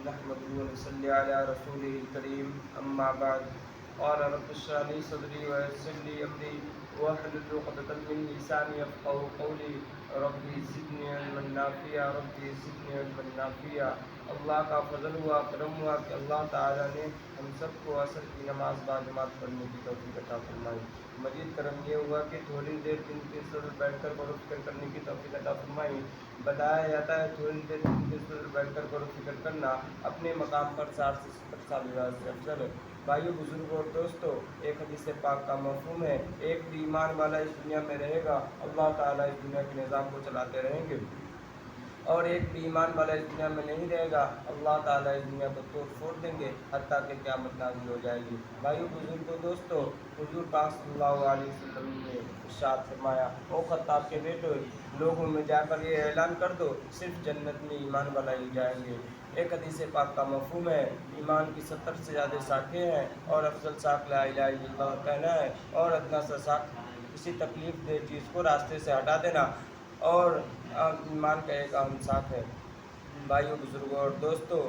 نحمده ونصلي على رسوله الكريم اما بعد قال رب اشرح لي صدري ويسر لي امري واحلل عقدة من لساني يفقهوا قولي ربي زدني علما نافعا ربي زدني علما نافعا۔ اللہ کا فضل ہوا کرم ہوا کہ اللہ تعالیٰ نے ہم سب کو عصر کی نماز باجماعت پڑھنے کی توفیق عطا فرمائی۔ مزید کرم یہ ہوا کہ تھوڑی دیر دن کے صدر بیٹھ کر غور و فکر کرنے کی توفیق عطا فرمائی۔ بتایا جاتا ہے تھوڑی دیر دن کے صدر بیٹھ کر غور و فکر کرنا اپنے مقام پر 60 سے 70 سال سے افضل ہے۔ بھائیو، بزرگوں اور دوستو، ایک حدیث پاک کا مفہوم ہے، ایک بھی ایمان والا اس دنیا میں رہے گا، اللہ تعالیٰ اس دنیا کے نظام کو چلاتے رہیں گے، اور ایک بھی ایمان والا اس دنیا میں نہیں رہے گا، اللہ تعالیٰ اس دنیا کو توڑ پھوڑ دیں گے حتیٰ کہ قیامت نازل ہو جائے گی۔ بھائیو، بزرگوں، دوستو، حضور پاک صلی اللہ علیہ وسلم نے ارشاد فرمایا، او خطاب کے بیٹو، لوگوں میں جا کر یہ اعلان کر دو صرف جنت میں ایمان والا ہی جائیں گے۔ ایک حدیث پاک کا مفہوم ہے، ایمان کی 70 سے زیادہ ساکھیں ہیں، اور افضل ساکھ لا الہ الا اللہ کہنا ہے، اور ادنا سا ساکھ کسی تکلیف دہ چیز کو راستے سے ہٹا دینا، اور ایمان کا ایک اہم ساکھ ہے۔ بھائیو، بزرگوں اور دوستو،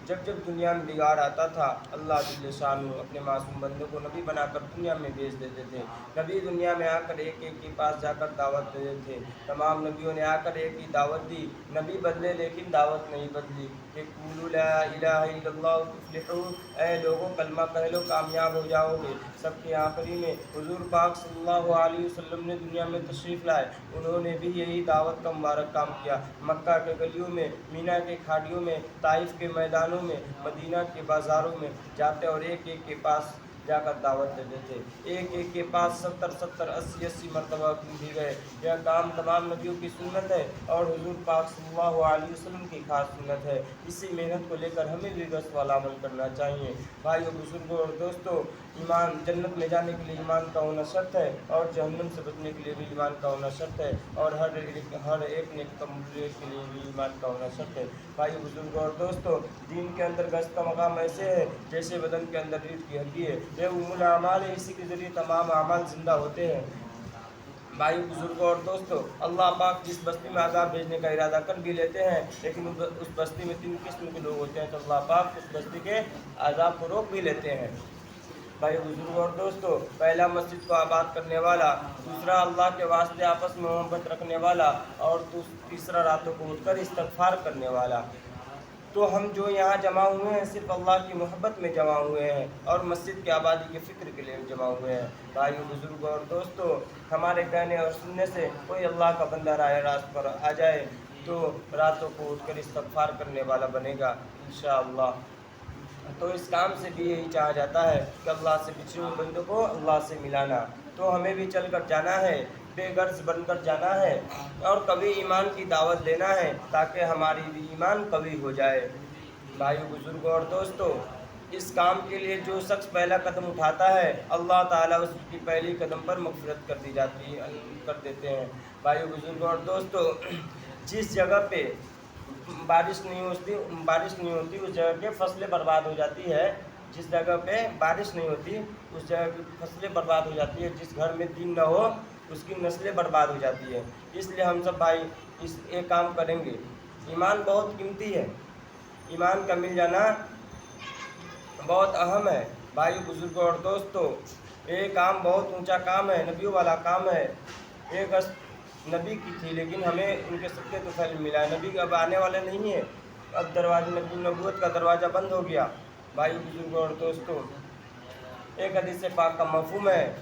جب جب دنیا میں بگاڑ آتا تھا، اللہ جل شانہ اپنے معصوم بندوں کو نبی بنا کر دنیا میں بھیج دیتے تھے۔ نبی دنیا میں آ کر ایک ایک کے پاس جا کر دعوت دیتے تھے۔ تمام نبیوں نے آ کر ایک ہی دعوت دی، نبی بدلے لیکن دعوت نہیں بدلی کہ قولوا لا الہ الا اللہ تفلحوا، اے لوگوں کلمہ کہہ لو کامیاب ہو جاؤ گے۔ سب کے آخری میں حضور پاک صلی اللہ علیہ وسلم نے دنیا میں تشریف لائے، انہوں نے بھی یہی دعوت کا مبارک کام کیا۔ مکہ کے گلیوں میں، مینا کے کھاڑیوں میں، طائف کے میدانوں میں، مدینہ کے بازاروں میں جاتے اور ایک ایک کے پاس جا کر دعوت دیتے تھے۔ ایک ایک کے پاس 70 80 مرتبہ بھی گئے۔ یہ کام تمام نبیوں کی سنت ہے اور حضور پاک صلی اللہ علیہ وسلم کی خاص سنت ہے۔ اسی محنت کو لے کر ہمیں بھی رسم والا عمل کرنا چاہیے۔ بھائیو، بزرگوں اور دوستو، ایمان جنت میں جانے کے لیے ایمان کا ہونا شرط ہے، اور جہنم سے بچنے کے لیے بھی ایمان کا ہونا شرط ہے، اور ہر ایک نیک کام کے لیے بھی ایمان کا ہونا شرط ہے۔ بھائیو، بزرگوں اور دوستو، دین کے اندر گز کا مقام ایسے ہے جیسے بدن کے اندر ریڑھ کی ہڈی ہے، یہ ام الاعمال ہے، اسی کے ذریعے تمام اعمال زندہ ہوتے ہیں۔ بھائی، بزرگوں اور دوستو، اللہ پاک جس بستی میں عذاب بھیجنے کا ارادہ کر بھی لیتے ہیں، لیکن اس بستی میں 3 قسم کے لوگ ہوتے ہیں، تو اللہ پاک اس بستی کے عذاب کو روک بھی لیتے ہیں۔ بھائی، بزرگوں اور دوستو، پہلا مسجد کو آباد کرنے والا، دوسرا اللہ کے واسطے آپس میں محبت رکھنے والا، اور تیسرا راتوں کو اٹھ کر استغفار کرنے والا۔ تو ہم جو یہاں جمع ہوئے ہیں صرف اللہ کی محبت میں جمع ہوئے ہیں، اور مسجد کی آبادی کے فکر کے لیے جمع ہوئے ہیں۔ بھائیو، بزرگوں اور دوستو، ہمارے کہنے اور سننے سے کوئی اللہ کا بندہ راہ راست پر آ جائے تو راتوں کو اٹھ کر استغفار کرنے والا بنے گا انشاءاللہ۔ تو اس کام سے بھی یہی چاہا جاتا ہے کہ اللہ سے بچھڑے ہوئے بندوں کو اللہ سے ملانا۔ تو ہمیں بھی چل کر جانا ہے، بے غرض بن کر جانا ہے، اور کبھی ایمان کی دعوت دینا ہے تاکہ ہماری بھی ایمان قوی ہو جائے۔ بھائیو، بزرگوں اور دوستو، اس کام کے لیے جو شخص پہلا قدم اٹھاتا ہے، اللہ تعالیٰ اس کی پہلی قدم پر مغفرت کر دیتے ہیں۔ بھائیو، بزرگوں اور دوستو، جس جگہ پہ بارش نہیں ہوتی اس جگہ کی فصلیں برباد ہو جاتی ہے، جس جگہ پہ بارش نہیں ہوتی اس جگہ کی فصلیں برباد ہو جاتی ہے، جس گھر میں دین نہ ہو اس کی نسلیں برباد ہو جاتی ہے۔ اس لیے ہم سب بھائی ایک کام کریں گے۔ ایمان بہت قیمتی ہے، ایمان کا مل جانا بہت اہم ہے۔ بھائی، بزرگوں اور دوستو، یہ کام بہت اونچا کام ہے، نبیوں والا کام ہے۔ ایک نبی کی تھی لیکن ہمیں ان کے صدقے تو پھل ملا ہے، نبی اب آنے والے نہیں ہیں، اب نبوت کا دروازہ بند ہو گیا۔ بھائی، بزرگوں اور دوستو، ایک حدیث پاک کا مفہوم ہے،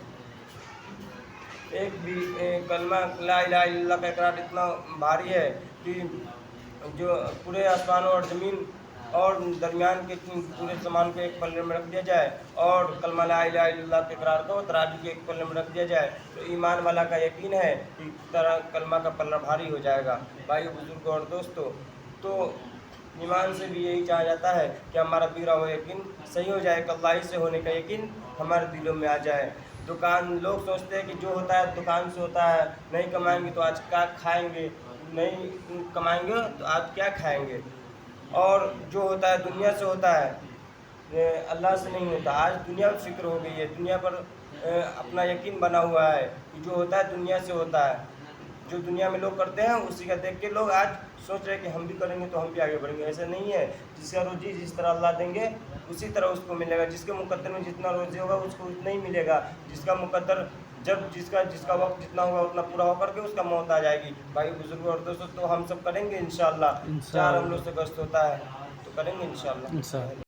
ایک بھی کلمہ لا الہ الا اللہ کا اقرار اتنا بھاری ہے کہ جو پورے آسمانوں اور زمین اور درمیان کے پورے زمان کو ایک پلے میں رکھ دیا جائے، اور کلمہ لا الہ الا اللہ کے اقرار کو ترازو کے ایک پلے میں رکھ دیا جائے، تو ایمان والا کا یقین ہے کہ طرح کلمہ کا پلہ بھاری ہو جائے گا۔ بھائی، بزرگوں اور دوستو، تو ایمان سے بھی یہی چاہا جاتا ہے کہ ہمارا بیرا ہوا یقین صحیح ہو جائے، کہ اللہ ہی سے ہونے کا یقین ہمارے دلوں میں آ جائے۔ لوگ سوچتے ہیں کہ جو ہوتا ہے دکان سے ہوتا ہے، نہیں کمائیں گے تو آج کیا کھائیں گے، نہیں کمائیں گے تو آج کیا کھائیں گے، اور جو ہوتا ہے دنیا سے ہوتا ہے، اللہ سے نہیں ہوتا۔ آج دنیا میں فکر ہو گئی ہے، دنیا پر اپنا یقین بنا ہوا ہے کہ جو ہوتا ہے دنیا سے ہوتا ہے، جو دنیا میں لوگ کرتے ہیں اسی کا دیکھ کے لوگ آج سوچ رہے کہ ہم بھی کریں گے تو ہم بھی آگے بڑھیں گے. ایسا نہیں ہے. جس کا روزی جس طرح اللہ دیں گے اسی طرح اس کو ملے گا. جس کے مقدر میں جتنا روزی ہوگا اس کو اتنا ہی ملے گا. جس کا مقدر جب جس کا وقت جتنا ہوگا اتنا پورا ہو کر کے اس کا موت آ جائے گی. بھائی بزرگ اور دوستوں تو ہم سب کریں گے انشاءاللہ. 4 عملوں سے گشت ہوتا ہے تو کریں گے انشاءاللہ.